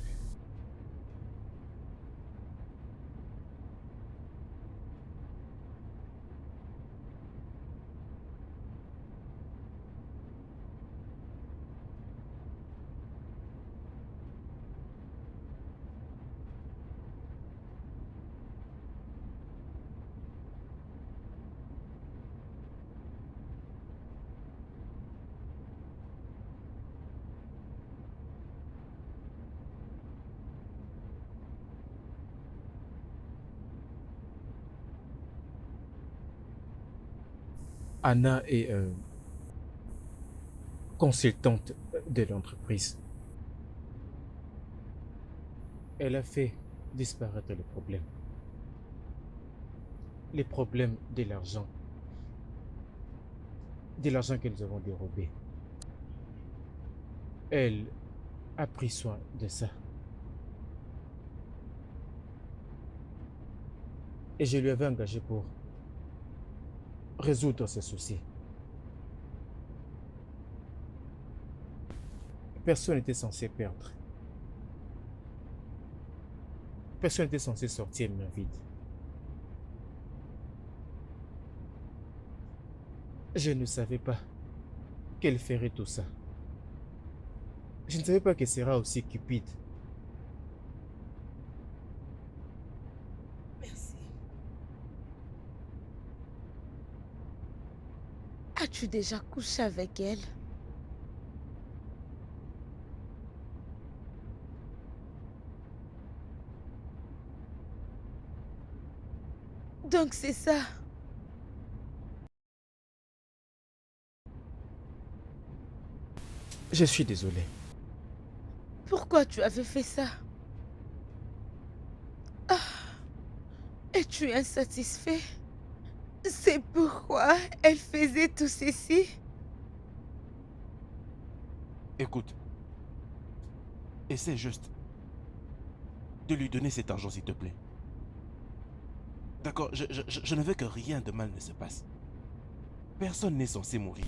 Anna est consultante de l'entreprise. Elle a fait disparaître le problème. Les problèmes de l'argent de l'argent que nous avons dérobé. Elle a pris soin de ça. Et je lui avais engagé pour résoudre ses soucis. Personne n'était censé perdre. Personne n'était censé sortir main vide. Je ne savais pas qu'elle ferait tout ça. Je ne savais pas qu'elle sera aussi cupide. Merci. As-tu déjà couché avec elle? Donc c'est ça. Je suis désolé. Pourquoi tu avais fait ça? Ah, es-tu insatisfait? C'est pourquoi elle faisait tout ceci? Écoute, essaie juste de lui donner cet argent, s'il te plaît. D'accord, je ne veux que rien de mal ne se passe. Personne n'est censé mourir.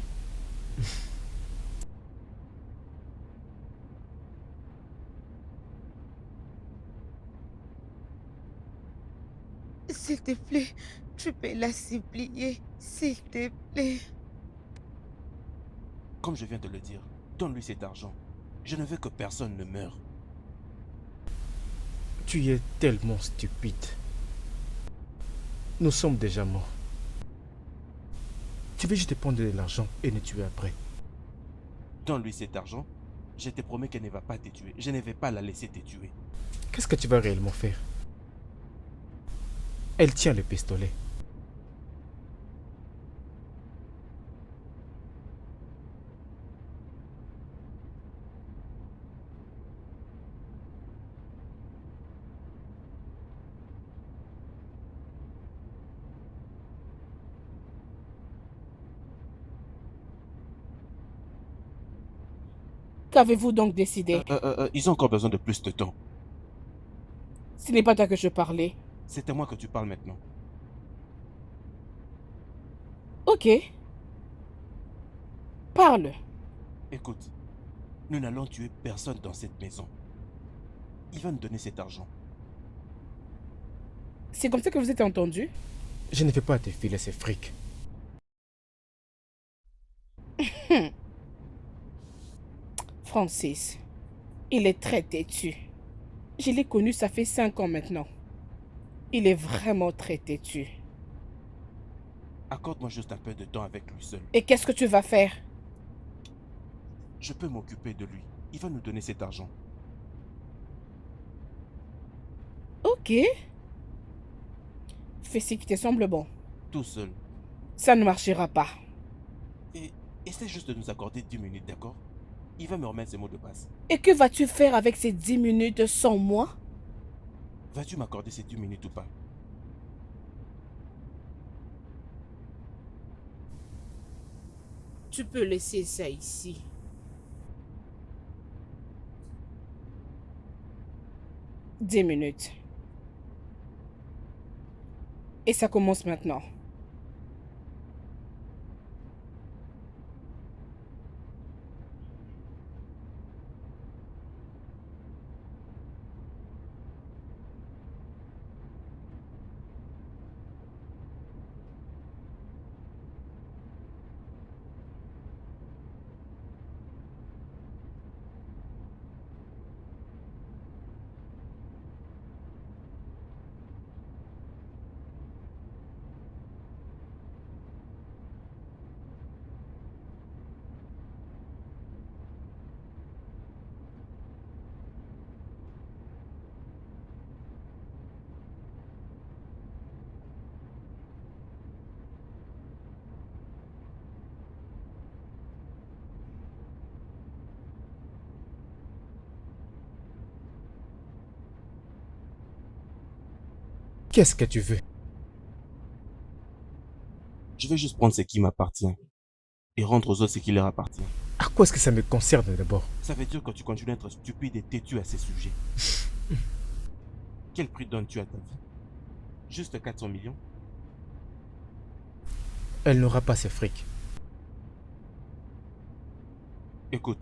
S'il te plaît, tu peux la supplier. S'il te plaît. Comme je viens de le dire, donne-lui cet argent. Je ne veux que personne ne meure. Tu es tellement stupide. Nous sommes déjà morts. Tu veux juste prendre de l'argent et nous tuer après. Donne-lui cet argent. Je te promets qu'elle ne va pas te tuer. Je ne vais pas la laisser te tuer. Qu'est-ce que tu vas réellement faire? Elle tient le pistolet. Qu'avez-vous donc décidé? Ils ont encore besoin de plus de temps. Ce n'est pas toi que je parlais. C'est à moi que tu parles maintenant. Ok. Parle. Écoute, nous n'allons tuer personne dans cette maison. Il va nous donner cet argent. C'est comme ça que vous êtes entendu? Je ne vais pas te filer ces frics. Francis, il est très têtu. Je l'ai connu, ça fait 5 ans maintenant. Il est vraiment très têtu. Accorde-moi juste un peu de temps avec lui seul. Et qu'est-ce que tu vas faire? Je peux m'occuper de lui. Il va nous donner cet argent. Ok. Fais ce qui te semble bon. Tout seul. Ça ne marchera pas. Et essaie juste de nous accorder 10 minutes, d'accord? Il va me remettre ses mots de passe. Et que vas-tu faire avec ces 10 minutes sans moi? Vas-tu m'accorder ces 10 minutes ou pas? Tu peux laisser ça ici. « 10 minutes. Et ça commence maintenant. Qu'est-ce que tu veux? Je vais juste prendre ce qui m'appartient. et rendre aux autres ce qui leur appartient. À quoi est-ce que ça me concerne d'abord? Ça veut dire que tu continues à être stupide et têtu à ces sujets. Quel prix donnes-tu à ta vie? Juste 400 millions? Elle n'aura pas ses frics. Écoute,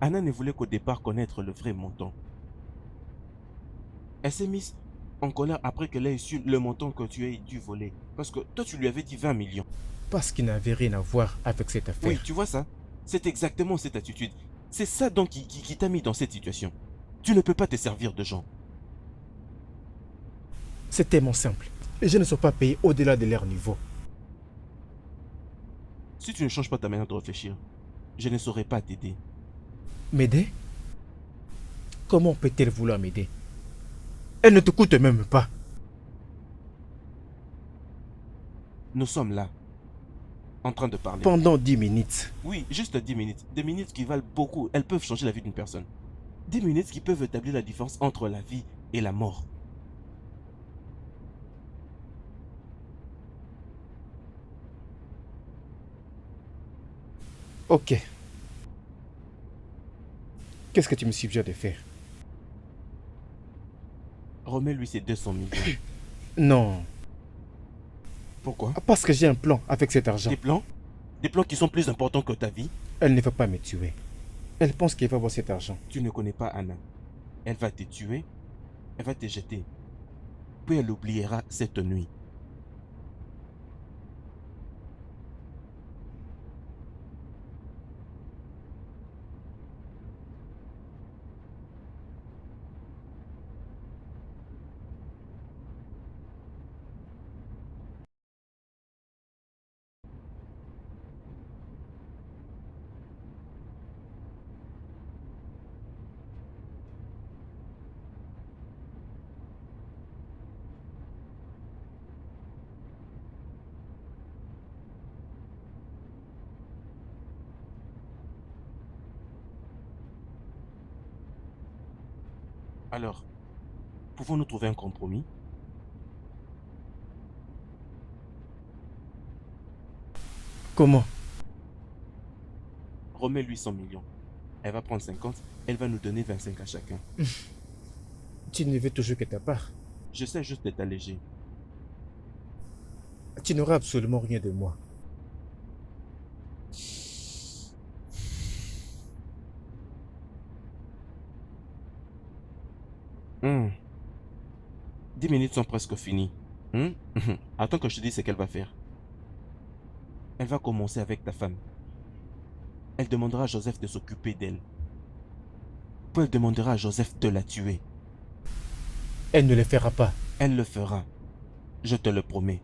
Anna ne voulait qu'au départ connaître le vrai montant. Elle s'est mise en colère après qu'elle ait su le montant que tu as dû voler. Parce que toi, tu lui avais dit 20 millions. Parce qu'il n'avait rien à voir avec cette affaire. Oui, tu vois ça? C'est exactement cette attitude. C'est ça donc qui t'a mis dans cette situation. Tu ne peux pas te servir de gens. C'est tellement simple. Les gens ne sont pas payés au-delà de leur niveau. Si tu ne changes pas ta manière de réfléchir, je ne saurais pas t'aider. M'aider? Comment peut-elle vouloir m'aider? Elle ne te coûte même pas. Nous sommes là, en train de parler. Pendant 10 minutes. Oui, juste 10 minutes. Des minutes qui valent beaucoup. Elles peuvent changer la vie d'une personne. 10 minutes qui peuvent établir la différence entre la vie et la mort. Ok. Qu'est-ce que tu me suggères de faire? Remets-lui ses 200 millions. Non. Pourquoi? Parce que j'ai un plan avec cet argent. Des plans? Des plans qui sont plus importants que ta vie? Elle ne va pas me tuer. Elle pense qu'elle va avoir cet argent. Tu ne connais pas Anna. Elle va te tuer, elle va te jeter. Puis elle oubliera cette nuit. Alors, pouvons-nous trouver un compromis? Comment? Remets-lui 100 millions. Elle va prendre 50, elle va nous donner 25 à chacun. Tu ne veux toujours que ta part. Je sais juste de t'alléger. Tu n'auras absolument rien de moi. Hmm. 10 minutes sont presque finies. Attends que je te dise ce qu'elle va faire. Elle va commencer avec ta femme. Elle demandera à Joseph de s'occuper d'elle. Puis elle demandera à Joseph de la tuer. Elle ne le fera pas. Elle le fera. Je te le promets.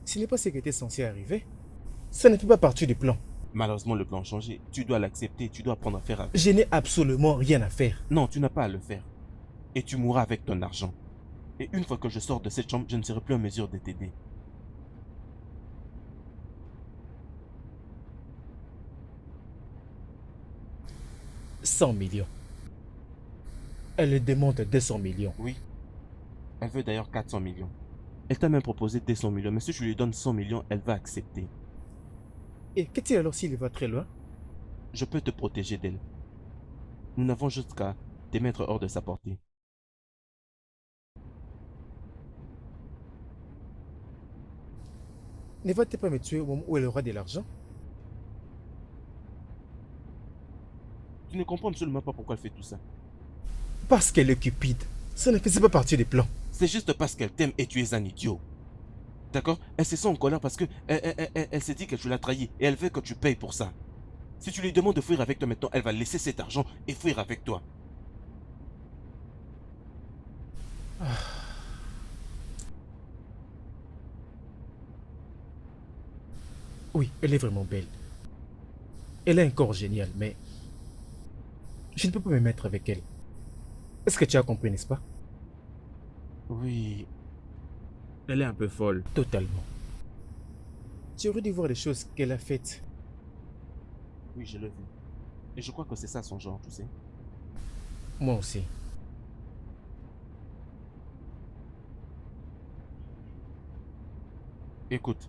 Ce n'est pas ce qui était censé arriver. Ça ne fait pas partie du plan. Malheureusement, le plan a changé. Tu dois l'accepter, tu dois apprendre à faire avec. Je n'ai absolument rien à faire. Non, tu n'as pas à le faire. Et tu mourras avec ton argent. Et une fois que je sors de cette chambre, je ne serai plus en mesure de t'aider. « 100 millions. Elle demande 200 millions. Oui. Elle veut d'ailleurs 400 millions. Elle t'a même proposé 200 millions, mais si je lui donne 100 millions, elle va accepter. Et qu'est-il alors s'il va très loin? Je peux te protéger d'elle. Nous n'avons juste qu'à te mettre hors de sa portée. Ne va-t-elle pas me tuer au moment où elle aura de l'argent? Tu ne comprends absolument pas pourquoi elle fait tout ça. Parce qu'elle est cupide. Ça ne faisait pas partie des plans. C'est juste parce qu'elle t'aime et tu es un idiot. D'accord? Elle se sent en colère parce que elle s'est dit que tu l'as trahi et elle veut que tu payes pour ça. Si tu lui demandes de fuir avec toi maintenant, elle va laisser cet argent et fuir avec toi. Oui, elle est vraiment belle. Elle a un corps génial, mais je ne peux pas me mettre avec elle. Est-ce que tu as compris, n'est-ce pas? Oui. Elle est un peu folle. Totalement. Tu aurais dû voir les choses qu'elle a faites. Oui, je l'ai vu. Et je crois que c'est ça son genre, tu sais. Moi aussi. Écoute,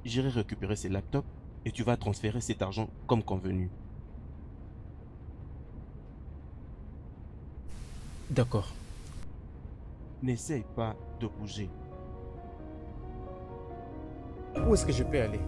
j'irai récupérer ces laptops et tu vas transférer cet argent comme convenu. D'accord. N'essaye pas de bouger. Où est-ce que je peux aller?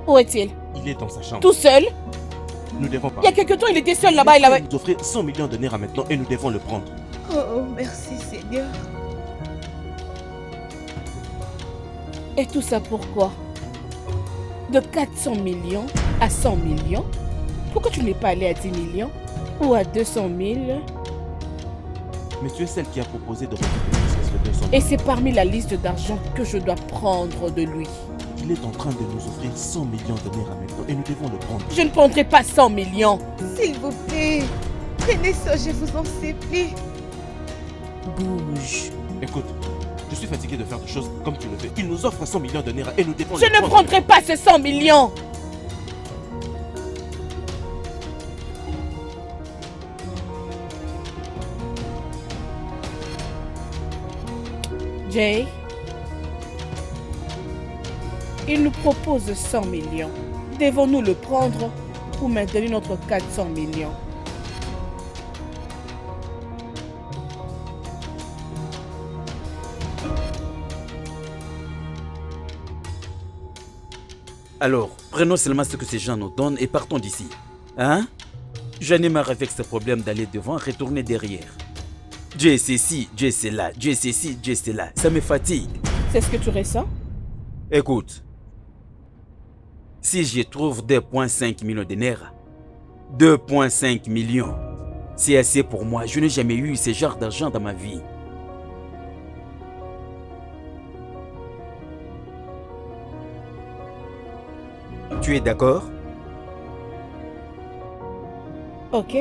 Où est-il? Il est dans sa chambre. Tout seul? Nous devons Il y a parler. quelque temps, il était seul là-bas. Il avait... nous offrir 100 millions de naira maintenant et nous devons le prendre. Oh, merci Seigneur. Et tout ça pourquoi? De 400 millions à 100 millions? Pourquoi tu n'es pas allé à 10 millions? Ou à 200 000? Mais tu es celle qui a proposé de récupérer ce 200 000. Et c'est parmi la liste d'argent que je dois prendre de lui. Il est en train de nous offrir 100 millions de naira maintenant et nous devons le prendre. Je ne prendrai pas 100 millions. S'il vous plaît, prenez ça, je vous en supplie. Bouge. Écoute, je suis fatigué de faire des choses comme tu le fais. Il nous offre 100 millions de naira et nous devons Je le ne prendre. prendrai pas ces 100 millions. Jay, il nous propose 100 millions. Devons-nous le prendre ou maintenir notre 400 millions? Alors, prenons seulement ce que ces gens nous donnent et partons d'ici. Hein? J'en ai marre avec ce problème d'aller devant, retourner derrière. Dieu c'est ci, Dieu c'est là, Dieu c'est ci, Dieu c'est là. Ça me fatigue. C'est ce que tu ressens? Écoute, si je trouve 2,5 millions de naira, 2,5 millions, c'est assez pour moi. Je n'ai jamais eu ce genre d'argent dans ma vie. Tu es d'accord? Ok.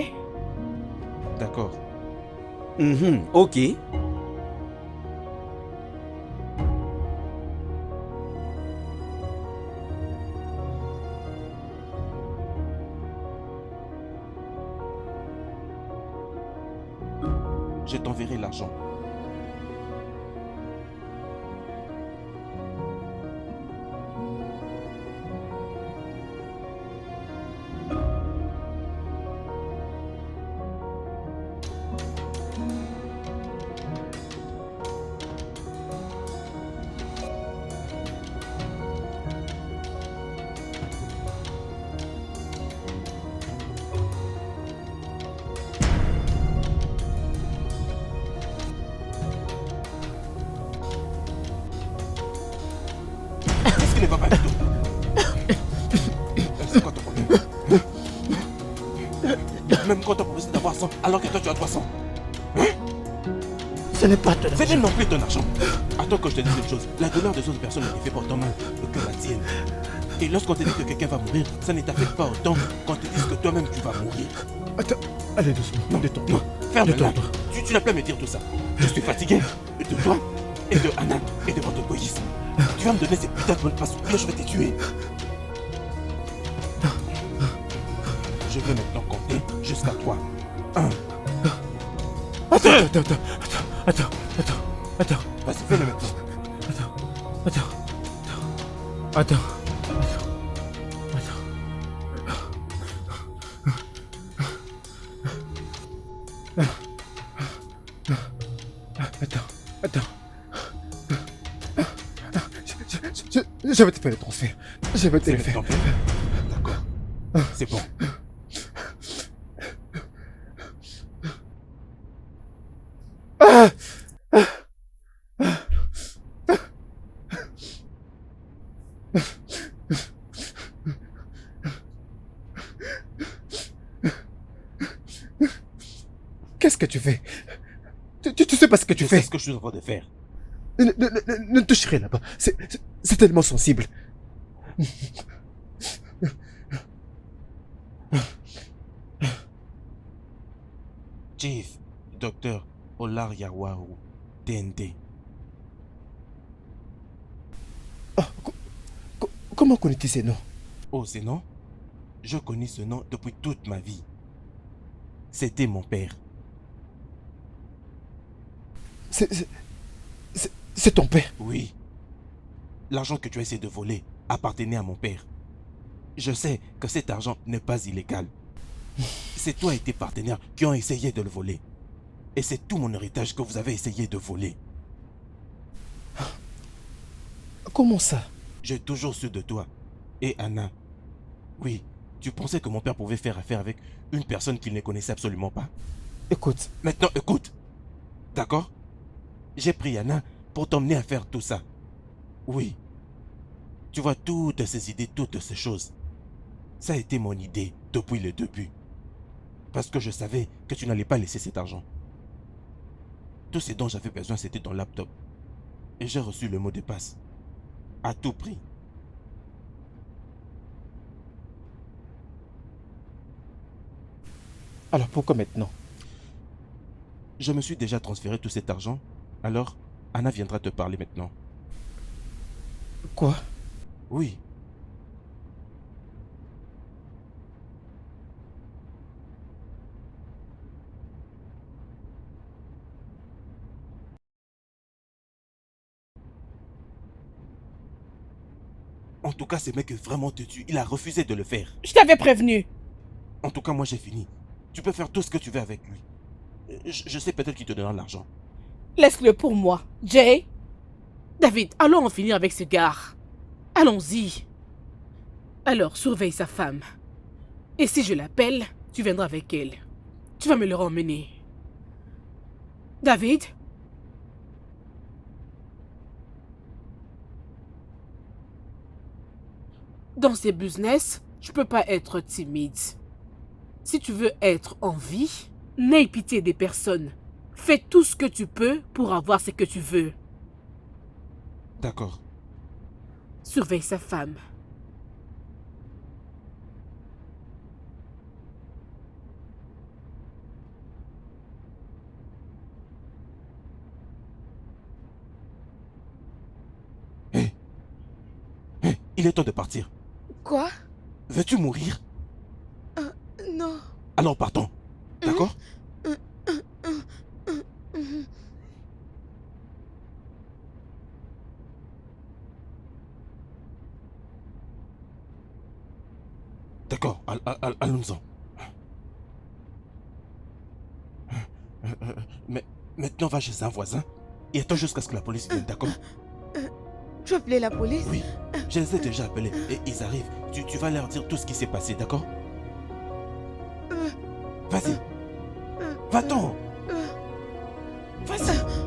D'accord. Ok. Je t'enverrai l'argent. Qu'est-ce qui ne va pas du tout? C'est quoi ton problème? Même quand on propose d'avoir 100, alors que toi tu as 300. Ce n'est pas ton C'est argent. non plus ton argent. Attends que je te dise une chose. La douleur des autres personnes ne fait pas autant mal que la tienne. Et lorsqu'on te dit que quelqu'un va mourir, ça ne t'affecte pas autant quand te disent que toi-même tu vas mourir. Attends, allez doucement. Non, Détends-toi. Ferme-la. Détends-toi. Tu n'as plus à me dire tout ça. Je suis fatigué de toi et de Anna et de votre égoïsme. Tu vas me donner ces putains de bonnes passes ou bien je vais te tuer. Je vais maintenant compter jusqu'à 3. 1. Attends. Vas-y, fais-le maintenant. Attends. Attends. Je vais te faire le transfert. Je vais te le faire. D'accord. C'est bon. Qu'est-ce que tu fais? Tu sais pas ce que tu Je fais. sais ce que je suis en train de faire. Ne touche rien là-bas. C'est tellement sensible. Chief, docteur Olar Yawaru, TNT. Comment connais-tu ces noms? Oh, ces noms? Je connais ce nom depuis toute ma vie. C'était mon père. C'est ton père? Oui. L'argent que tu as essayé de voler appartenait à mon père. Je sais que cet argent n'est pas illégal. C'est toi et tes partenaires qui ont essayé de le voler. Et c'est tout mon héritage que vous avez essayé de voler. Comment ça? J'ai toujours su de toi. Et Anna. Oui, tu pensais que mon père pouvait faire affaire avec une personne qu'il ne connaissait absolument pas? Écoute. Maintenant, écoute. D'accord? J'ai pris Anna pour t'emmener à faire tout ça. Oui. Tu vois, toutes ces idées, toutes ces choses. Ça a été mon idée depuis le début. Parce que je savais que tu n'allais pas laisser cet argent. Tout ce dont j'avais besoin, c'était ton laptop. Et j'ai reçu le mot de passe. À tout prix. Alors pourquoi maintenant? Je me suis déjà transféré tout cet argent. Alors, Anna viendra te parler maintenant. Quoi? Oui. En tout cas, ce mec est vraiment têtu. Il a refusé de le faire. Je t'avais prévenu. En tout cas, moi j'ai fini. Tu peux faire tout ce que tu veux avec lui. Je sais peut-être qu'il te donnera l'argent. Laisse-le pour moi, Jay. David, allons en finir avec ce gars. Allons-y. Alors, surveille sa femme. Et si je l'appelle, tu viendras avec elle. Tu vas me le emmener. David? Dans ces business, tu peux pas être timide. Si tu veux être en vie, n'aie pitié des personnes. Fais tout ce que tu peux pour avoir ce que tu veux. D'accord. Surveille sa femme. Hé, il est temps de partir. Quoi? Veux-tu mourir? Non. Alors partons. D'accord? D'accord, allons-en. Mais maintenant va chez un voisin et attends jusqu'à ce que la police vienne, d'accord? Tu as appelé la police? Oui, je les ai déjà appelés et ils arrivent. Tu vas leur dire tout ce qui s'est passé, d'accord? Vas-y. Va-t'en. Vas-y.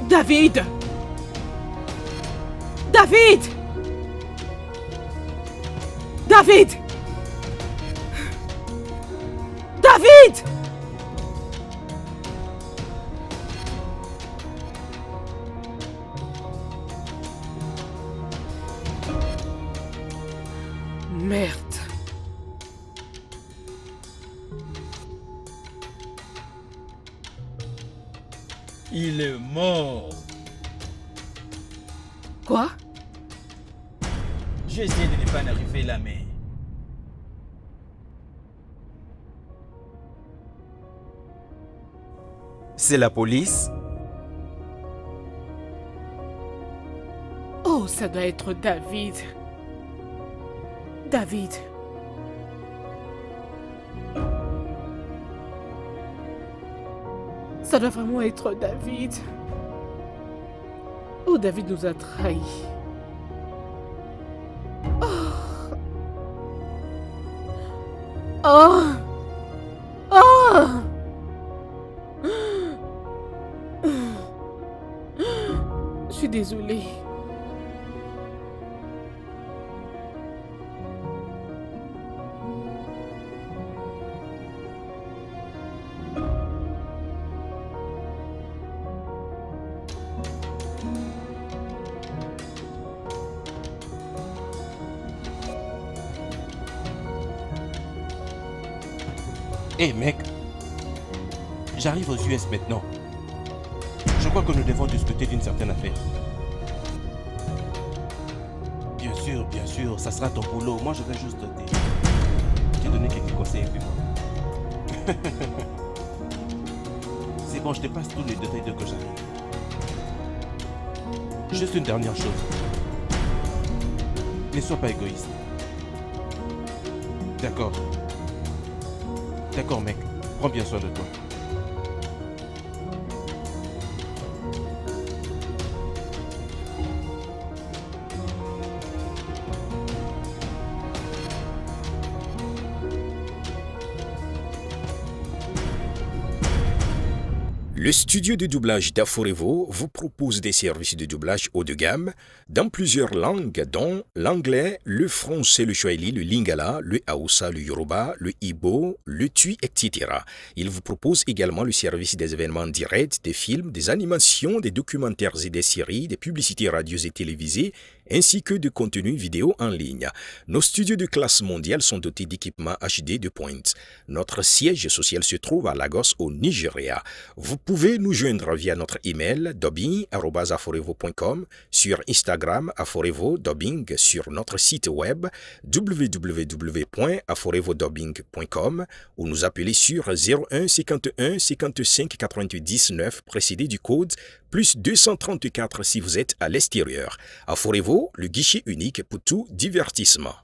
David! David! David! David! Merde. Il est mort. Quoi? J'ai essayé de ne pas en arriver là, mais... C'est la police? Oh, ça doit être David. David. Ça doit vraiment être David. Oh, David nous a trahis. Oh. Oh. Je suis désolée. Hé mec, j'arrive aux US maintenant. Je crois que nous devons discuter d'une certaine affaire. Bien sûr, ça sera ton boulot. Moi je vais juste te donner quelques conseils et puis moi. C'est bon, je te passe tous les détails de que j'arrive. Juste une dernière chose. Ne sois pas égoïste. D'accord. D'accord mec, prends bien soin de toi. Le studio de doublage d'Aforevo vous propose des services de doublage haut de gamme dans plusieurs langues dont l'anglais, le français, le swahili, le lingala, le hausa, le yoruba, le igbo, le tui, etc. Il vous propose également le service des événements directs, des films, des animations, des documentaires et des séries, des publicités radio et télévisées, ainsi que de contenus vidéo en ligne. Nos studios de classe mondiale sont dotés d'équipements HD de pointe. Notre siège social se trouve à Lagos au Nigeria. Vous pouvez nous joindre via notre email dubbing@aforevo.com, sur Instagram aforevo-dubbing, sur notre site web www.aforevodubbing.com ou nous appeler sur 01 51 55 99 précédé du code plus 234 si vous êtes à l'extérieur. Aforevo, le guichet unique pour tout divertissement.